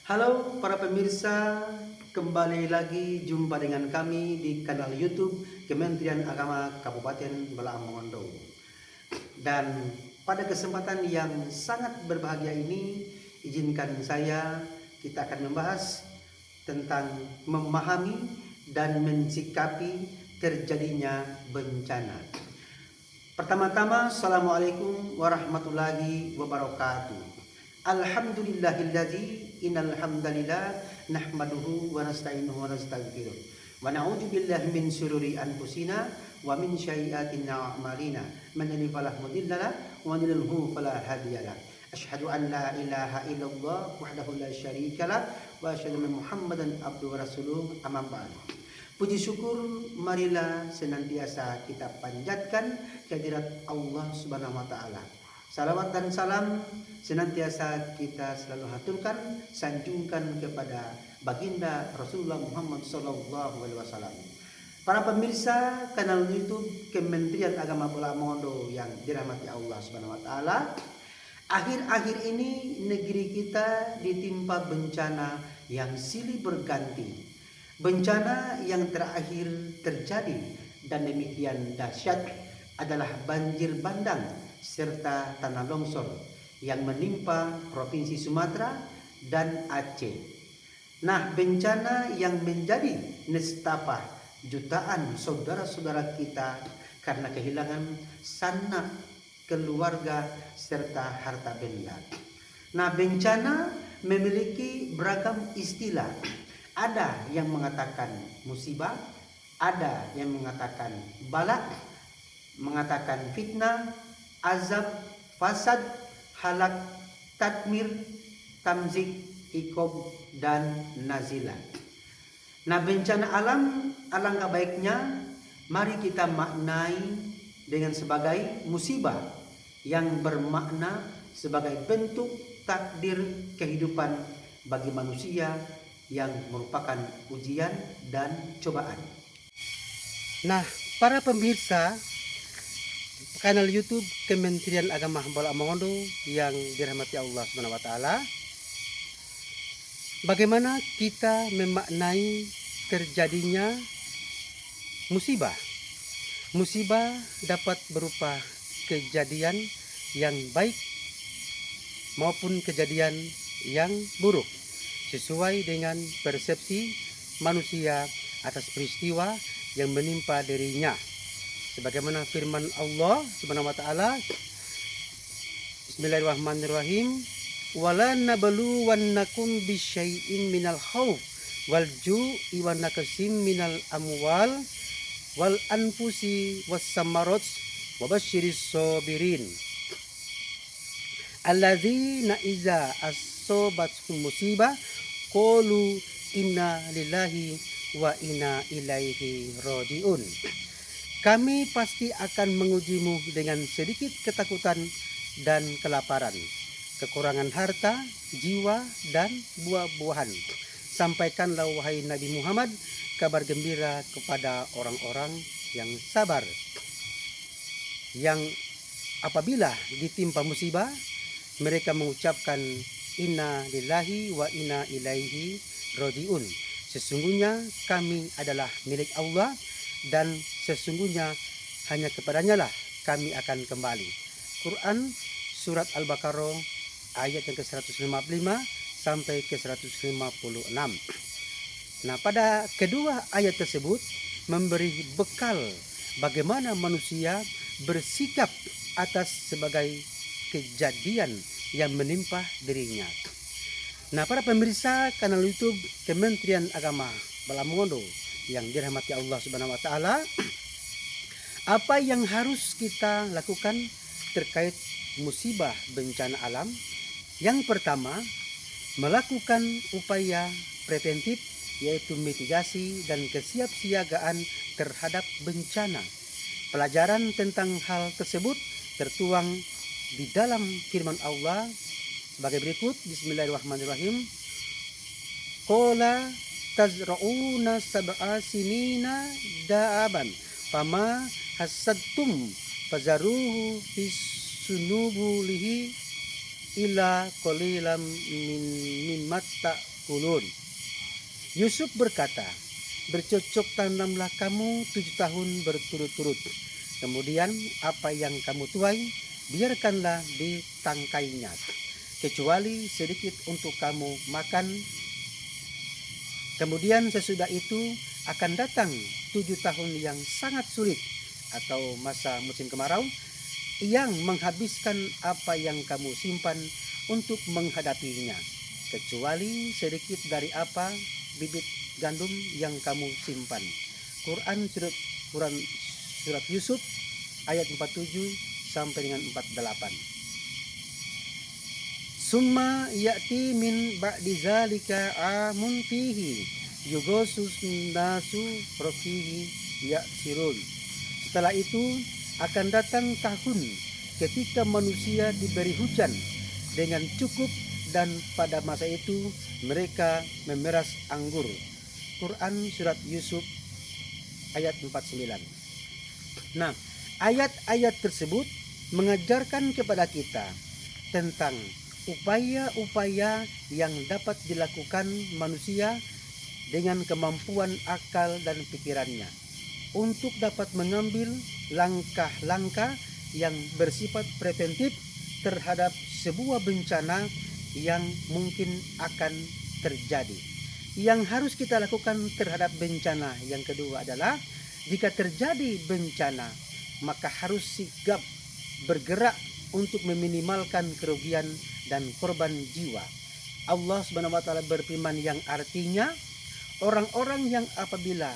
Halo para pemirsa, kembali lagi jumpa dengan kami di kanal YouTube Kementerian Agama Kabupaten Balaang Mongondo. Dan pada kesempatan yang sangat berbahagia ini, izinkan saya kita akan membahas tentang memahami dan mensikapi terjadinya bencana. Pertama-tama, Assalamualaikum warahmatullahi wabarakatuh. Alhamdulillahilladzi innal hamdalillah nahmaduhu wa nasta'inuhu wa nastaghfiruh. Wa na'udzu billahi min syururi anfusina wa min sayyiati a'malina. Man yahdihillahu fala mudhillalah wa man yudlilhu fala hadiyalah. Asyhadu an la ilaha illallah wahdahu la syarikalah wa asyhadu anna Muhammadan abduhu wa rasuluh. Amma ba'du. Puji syukur marilah senantiasa kita panjatkan kehadirat Allah Subhanahu wa taala. Salawat dan salam senantiasa kita selalu haturkan, sanjungkan kepada baginda Rasulullah Muhammad sallallahu alaihi wasallam. Para pemirsa kanal YouTube Kementerian Agama Balaang Mongondo yang dirahmati Allah Subhanahu wa taala, akhir-akhir ini negeri kita ditimpa bencana yang silih berganti. Bencana yang terakhir terjadi dan demikian dahsyat adalah banjir bandang serta tanah longsor yang menimpa Provinsi Sumatera dan Aceh. Nah, bencana yang menjadi nestapa jutaan saudara-saudara kita karena kehilangan sanak keluarga serta harta benda. Nah, bencana memiliki beragam istilah. Ada yang mengatakan musibah, ada yang mengatakan bala, mengatakan fitnah, azab, fasad, halak, tadmir, tamzik, ikob, dan nazilah. Nah, bencana alam alangkah baiknya mari kita maknai dengan sebagai musibah yang bermakna sebagai bentuk takdir kehidupan bagi manusia yang merupakan ujian dan cobaan. Nah, para pemirsa kanal YouTube Kementerian Agama Balaang Mongondo yang dirahmati Allah Subhanahu wa taala, bagaimana kita memaknai terjadinya musibah? Musibah dapat berupa kejadian yang baik maupun kejadian yang buruk, sesuai dengan persepsi manusia atas peristiwa yang menimpa dirinya. Sebagaimana firman Allah Subhanahu wa taala, Bismillahirrahmanirrahim, wala nabluwannakum bisyai'in minal khauf wal ju'i wan naqsim minal amwal wal anfusi was samarat wabasyiris sabirin alladzina iza asobathum musibah qalu inna lillahi wa inna ilaihi rajiun. Kami pasti akan mengujimu dengan sedikit ketakutan dan kelaparan, kekurangan harta, jiwa, dan buah-buahan. Sampaikanlah wahai Nabi Muhammad kabar gembira kepada orang-orang yang sabar, yang apabila ditimpa musibah mereka mengucapkan inna lillahi wa inna ilaihi rajiun. Sesungguhnya kami adalah milik Allah dan sesungguhnya hanya kepadanya lah kami akan kembali. Quran surat Al-Baqarah ayat yang ke-155 sampai ke-156. Nah, pada kedua ayat tersebut memberi bekal bagaimana manusia bersikap atas sebagai kejadian yang menimpa dirinya. Nah, para pemirsa kanal YouTube Kementerian Agama Balaang Mongondo yang dirahmati Allah Subhanahu wa taala, apa yang harus kita lakukan terkait musibah bencana alam? Yang pertama, melakukan upaya preventif, yaitu mitigasi dan kesiapsiagaan terhadap bencana. Pelajaran tentang hal tersebut tertuang di dalam firman Allah sebagai berikut. Bismillahirrahmanirrahim. Qala tazra'una sab'a sinina da'aban fama hasadtum fazaruhu fisunubulihi ila qalilam mimmat ta'kulun. Yusuf berkata, bercocok tanamlah kamu 7 tahun berturut-turut. Kemudian apa yang kamu tuai, biarkanlah ditangkainya. Kecuali sedikit untuk kamu makan. Kemudian sesudah itu akan datang 7 tahun yang sangat sulit atau masa musim kemarau yang menghabiskan apa yang kamu simpan untuk menghadapinya, kecuali sedikit dari apa bibit gandum yang kamu simpan. Quran surat Yusuf ayat 47 sampai dengan 48. Summa ya'ti min ba'di zalika amun fihi yugosus nasu rofihi ya'sirun. Setelah itu akan datang tahun ketika manusia diberi hujan dengan cukup dan pada masa itu mereka memeras anggur. Quran surat Yusuf ayat 49. Nah, ayat-ayat tersebut mengajarkan kepada kita tentang upaya-upaya yang dapat dilakukan manusia dengan kemampuan akal dan pikirannya untuk dapat mengambil langkah-langkah yang bersifat preventif terhadap sebuah bencana yang mungkin akan terjadi. Yang harus kita lakukan terhadap bencana yang kedua adalah jika terjadi bencana, maka harus sigap bergerak untuk meminimalkan kerugian dan korban jiwa. Allah Subhanahu wa taala berfirman yang artinya orang-orang yang apabila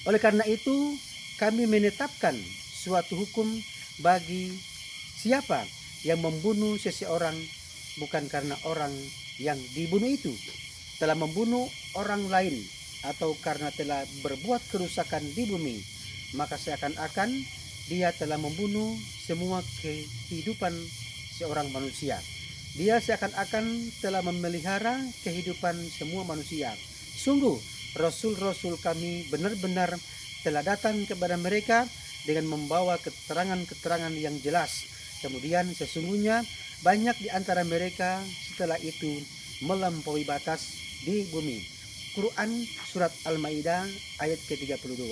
oleh karena itu kami menetapkan suatu hukum bagi siapa yang membunuh seseorang bukan karena orang yang dibunuh itu telah membunuh orang lain atau karena telah berbuat kerusakan di bumi, maka seakan-akan dia telah membunuh semua kehidupan seorang manusia. Dia seakan-akan telah memelihara kehidupan semua manusia. Sungguh, Rasul-Rasul kami benar-benar telah datang kepada mereka dengan membawa keterangan-keterangan yang jelas. Kemudian sesungguhnya banyak di antara mereka setelah itu melampaui batas di bumi. Quran surat Al-Maidah ayat ke-32.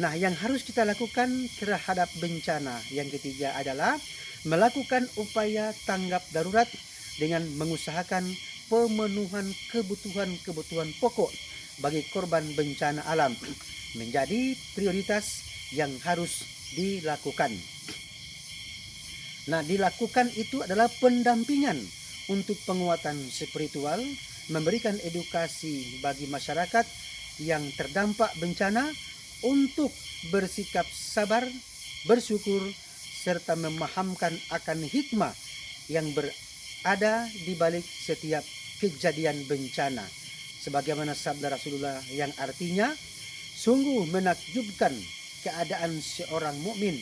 Nah, yang harus kita lakukan terhadap bencana yang ketiga adalah melakukan upaya tanggap darurat dengan mengusahakan pemenuhan kebutuhan pokok bagi korban bencana alam menjadi prioritas yang harus dilakukan. Nah, dilakukan itu adalah pendampingan untuk penguatan spiritual, memberikan edukasi bagi masyarakat yang terdampak bencana untuk bersikap sabar, bersyukur, serta memahamkan akan hikmah yang berada di balik setiap kejadian bencana. Sebagaimana sabda Rasulullah yang artinya, sungguh menakjubkan keadaan seorang mukmin,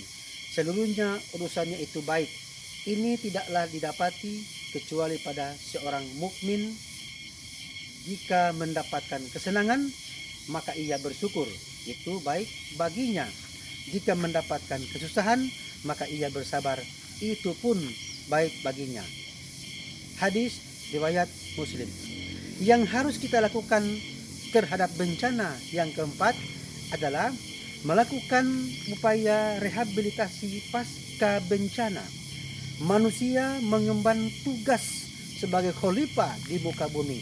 seluruhnya urusannya itu baik. Ini tidaklah didapati kecuali pada seorang mukmin. Jika mendapatkan kesenangan, maka ia bersyukur, itu baik baginya. Jika mendapatkan kesusahan, maka ia bersabar, itu pun baik baginya. Hadis riwayat Muslim. Yang harus kita lakukan terhadap bencana yang keempat adalah melakukan upaya rehabilitasi pasca bencana. Manusia mengemban tugas sebagai khalifah di muka bumi.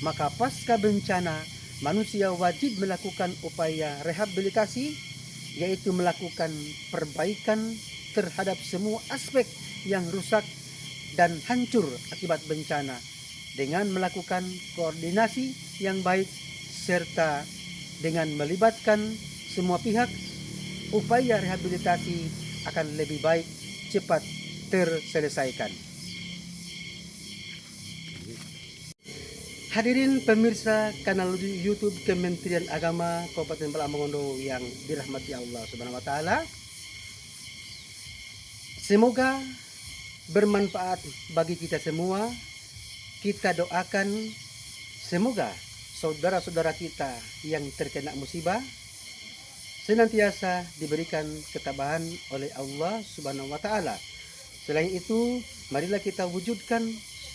Maka pasca bencana, manusia wajib melakukan upaya rehabilitasi, yaitu melakukan perbaikan terhadap semua aspek yang rusak dan hancur akibat bencana dengan melakukan koordinasi yang baik serta dengan melibatkan semua pihak. Upaya rehabilitasi akan lebih baik cepat terselesaikan. Hadirin pemirsa kanal YouTube Kementerian Agama Kabupaten Bala Mongondo yang dirahmati Allah Subhanahu wa taala. Semoga bermanfaat bagi kita semua. Kita doakan semoga saudara-saudara kita yang terkena musibah senantiasa diberikan ketabahan oleh Allah Subhanahu wa taala. Selain itu, marilah kita wujudkan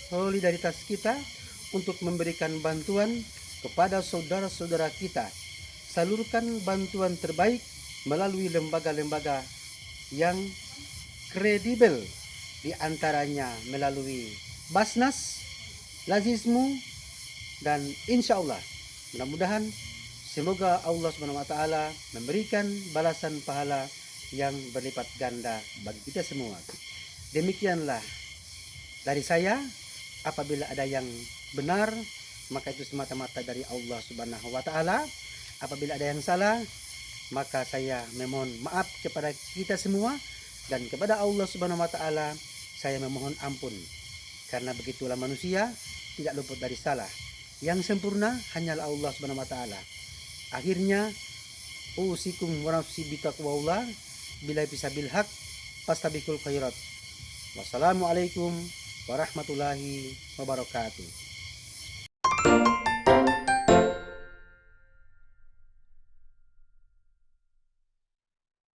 solidaritas kita untuk memberikan bantuan kepada saudara-saudara kita. Salurkan bantuan terbaik melalui lembaga-lembaga yang kredibel, di antaranya melalui Basnas, Lazismu, dan insya Allah mudah-mudahan semoga Allah Subhanahu wa taala memberikan balasan pahala yang berlipat ganda bagi kita semua. Demikianlah dari saya. Apabila ada yang benar, maka itu semata-mata dari Allah Subhanahu wa taala. Apabila ada yang salah, maka saya memohon maaf kepada kita semua, dan kepada Allah Subhanahu wa taala saya memohon ampun. Karena begitulah manusia, tidak luput dari salah. Yang sempurna hanyalah Allah Subhanahu wa taala. Akhirnya usikum wa nafsi bitaqwallah bila bisa bil haq fastabiqul khairat. Wassalamualaikum warahmatullahi wabarakatuh.